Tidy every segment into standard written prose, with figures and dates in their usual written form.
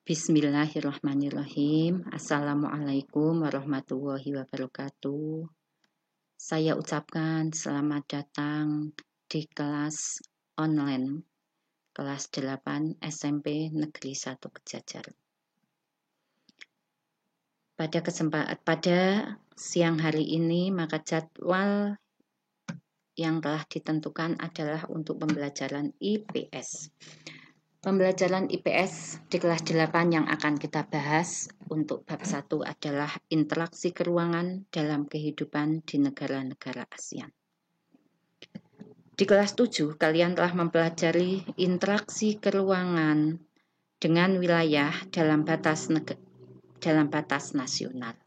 Bismillahirrahmanirrahim. Assalamualaikum warahmatullahi wabarakatuh. Saya ucapkan selamat datang di kelas online kelas 8 SMP Negeri 1 Kejajar. Pada siang hari ini, maka jadwal yang telah ditentukan adalah untuk pembelajaran IPS. Pembelajaran IPS di kelas 8 yang akan kita bahas untuk bab 1 adalah interaksi keruangan dalam kehidupan di negara-negara ASEAN. Di kelas 7, kalian telah mempelajari interaksi keruangan dengan wilayah dalam batas nasional.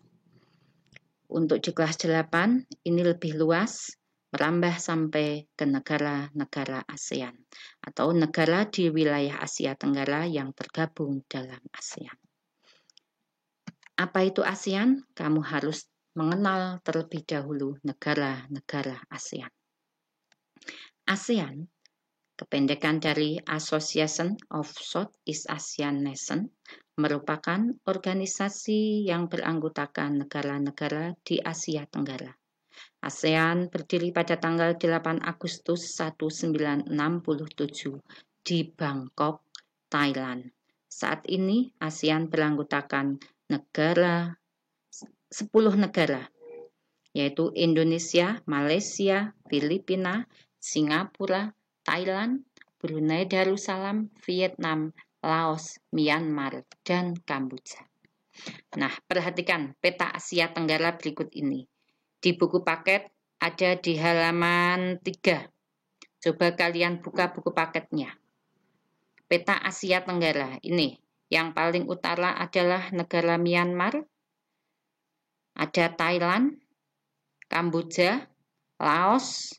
Untuk di kelas 8, ini lebih luas, merambah sampai ke negara-negara ASEAN atau negara di wilayah Asia Tenggara yang tergabung dalam ASEAN. Apa itu ASEAN? Kamu harus mengenal terlebih dahulu negara-negara ASEAN. ASEAN, kependekan dari Association of Southeast Asian Nations, merupakan organisasi yang beranggotakan negara-negara di Asia Tenggara. ASEAN berdiri pada tanggal 8 Agustus 1967 di Bangkok, Thailand. Saat ini ASEAN beranggotakan 10 negara, yaitu Indonesia, Malaysia, Filipina, Singapura, Thailand, Brunei Darussalam, Vietnam, Laos, Myanmar, dan Kamboja. Nah, perhatikan peta Asia Tenggara berikut ini. Di buku paket ada di halaman 3. Coba kalian buka buku paketnya. Peta Asia Tenggara ini, yang paling utara adalah negara Myanmar, ada Thailand, Kamboja, Laos,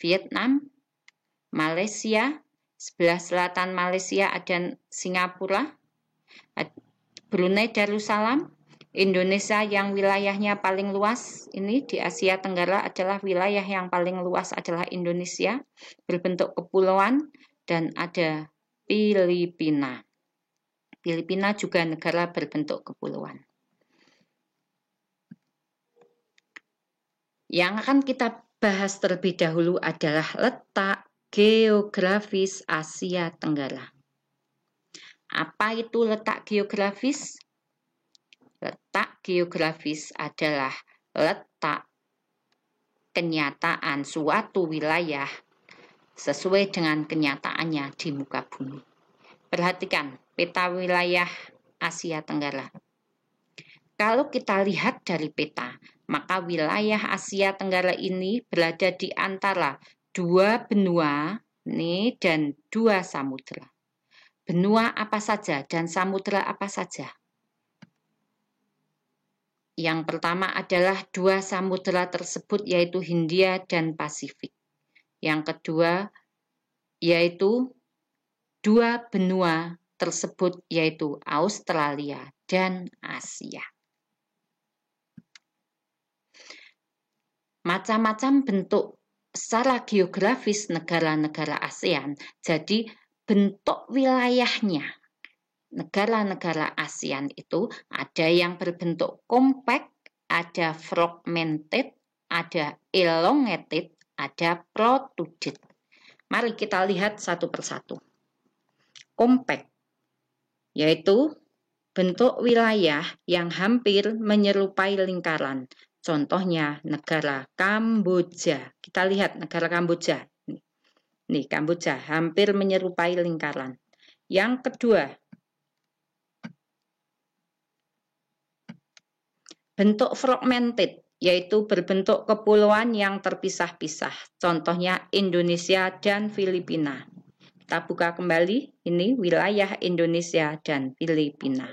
Vietnam, Malaysia, sebelah selatan Malaysia ada Singapura, Brunei Darussalam, Indonesia yang wilayahnya paling luas ini di Asia Tenggara adalah wilayah yang paling luas adalah Indonesia berbentuk kepulauan, dan ada Filipina. Filipina juga negara berbentuk kepulauan. Yang akan kita bahas terlebih dahulu adalah letak geografis Asia Tenggara. Apa itu letak geografis? Letak geografis adalah letak kenyataan suatu wilayah sesuai dengan kenyataannya di muka bumi. Perhatikan peta wilayah Asia Tenggara. Kalau kita lihat dari peta, maka wilayah Asia Tenggara ini berada di antara 2 benua dan 2 samudera. Benua apa saja dan samudera apa saja? Yang pertama adalah 2 samudera tersebut yaitu Hindia dan Pasifik. Yang kedua yaitu 2 benua tersebut yaitu Australia dan Asia. Macam-macam bentuk secara geografis negara-negara ASEAN, jadi bentuk wilayahnya. Negara-negara ASEAN itu ada yang berbentuk compact, ada fragmented, ada elongated, ada protruded. Mari kita lihat satu persatu. Compact, yaitu bentuk wilayah yang hampir menyerupai lingkaran. Contohnya negara Kamboja. Kita lihat negara Kamboja. Nih, Kamboja hampir menyerupai lingkaran. Yang kedua, bentuk fragmented, yaitu berbentuk kepulauan yang terpisah-pisah. Contohnya Indonesia dan Filipina. Kita buka kembali, ini wilayah Indonesia dan Filipina.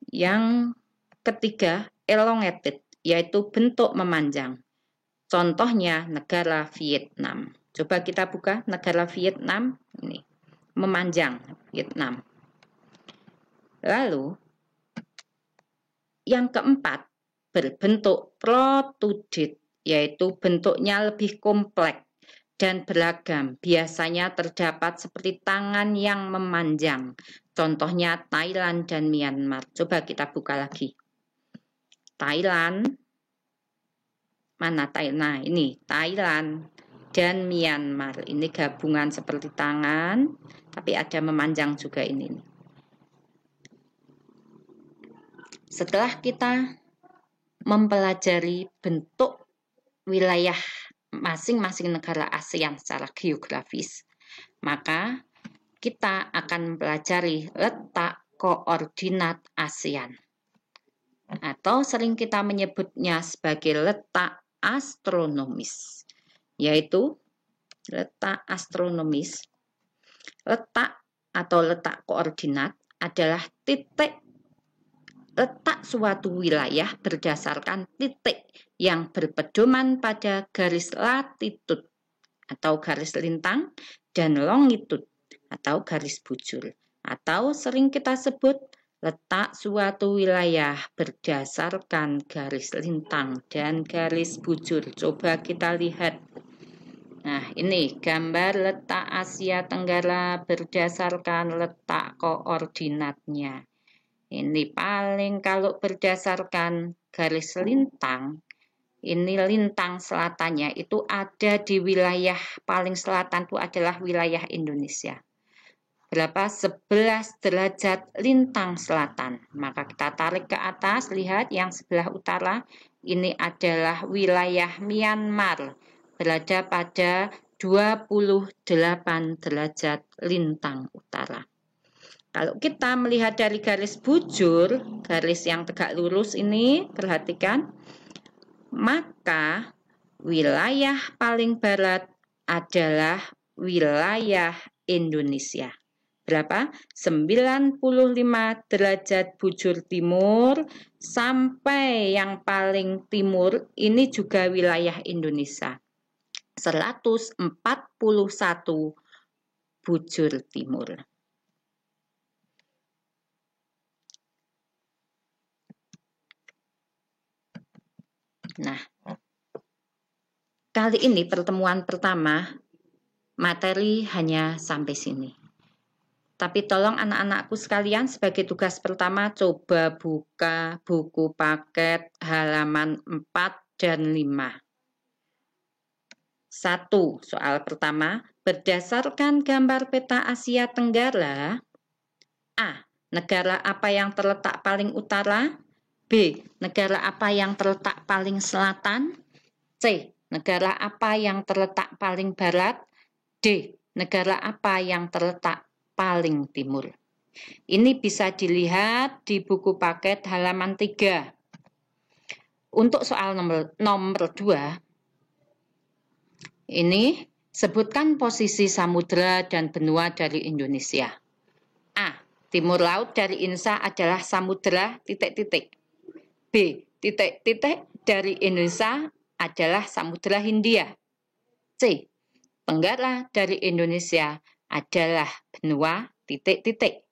Yang ketiga, elongated, yaitu bentuk memanjang. Contohnya negara Vietnam. Coba kita buka negara Vietnam, ini memanjang Vietnam. Lalu, yang keempat, berbentuk protruded, yaitu bentuknya lebih kompleks. dan beragam. Biasanya terdapat seperti tangan yang memanjang. Contohnya Thailand dan Myanmar. Coba kita buka lagi. Thailand. Mana Thailand? Nah, ini Thailand dan Myanmar. Ini gabungan seperti tangan, tapi ada memanjang juga ini. Setelah kita mempelajari bentuk wilayah masing-masing negara ASEAN secara geografis, maka kita akan mempelajari letak koordinat ASEAN, atau sering kita menyebutnya sebagai letak astronomis, yaitu letak astronomis. Letak atau letak koordinat adalah titik letak suatu wilayah berdasarkan titik yang berpedoman pada garis latitud atau garis lintang dan longitud atau garis bujur, atau sering kita sebut letak suatu wilayah berdasarkan garis lintang dan garis bujur. Coba kita lihat. Nah, ini gambar letak Asia Tenggara berdasarkan letak koordinatnya. Ini paling kalau berdasarkan garis lintang, ini lintang selatannya itu ada di wilayah paling selatan itu adalah wilayah Indonesia. Berapa? 11 derajat lintang selatan. Maka kita tarik ke atas, lihat yang sebelah utara, ini adalah wilayah Myanmar, berada pada 28 derajat lintang utara. Kalau kita melihat dari garis bujur, garis yang tegak lurus ini, perhatikan, maka wilayah paling barat adalah wilayah Indonesia. Berapa? 95 derajat bujur timur sampai yang paling timur ini juga wilayah Indonesia. 141 bujur timur. Nah, kali ini pertemuan pertama, materi hanya sampai sini. Tapi tolong anak-anakku sekalian sebagai tugas pertama coba buka buku paket halaman 4 dan 5. 1. Soal pertama, berdasarkan gambar peta Asia Tenggara, A. Negara apa yang terletak paling utara? B. Negara apa yang terletak paling selatan? C. Negara apa yang terletak paling barat? D. Negara apa yang terletak paling timur? Ini bisa dilihat di buku paket halaman 3. Untuk soal nomor 2, ini sebutkan posisi samudera dan benua dari Indonesia. A. Timur laut dari Indonesia adalah samudera titik-titik. B. Titik-titik dari Indonesia adalah Samudra Hindia. C. Tenggara dari Indonesia adalah benua titik-titik.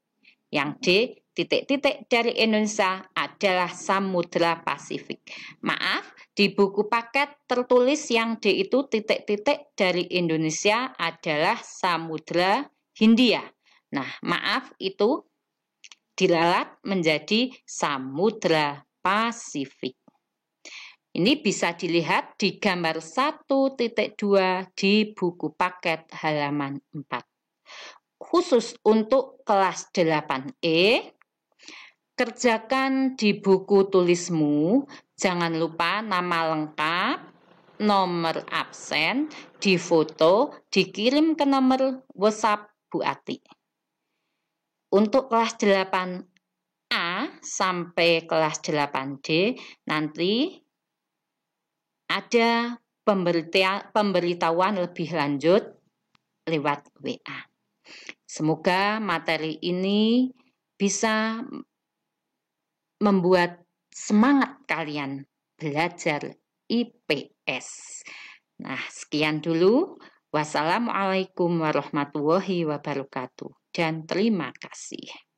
Yang D. Titik-titik dari Indonesia adalah Samudra Pasifik. Maaf, di buku paket tertulis yang D itu titik-titik dari Indonesia adalah Samudra Hindia. Nah, maaf itu diralat menjadi Samudra Pasifik. Ini bisa dilihat di gambar 1.2 di buku paket halaman 4. Khusus untuk kelas 8E, kerjakan di buku tulismu, jangan lupa nama lengkap, nomor absen, difoto, dikirim ke nomor WhatsApp Bu Ati. Untuk kelas 8A sampai kelas 8D nanti ada pemberitahuan lebih lanjut lewat WA. Semoga materi ini bisa membuat semangat kalian belajar IPS. Nah, sekian dulu. Wassalamualaikum warahmatullahi wabarakatuh. Dan terima kasih.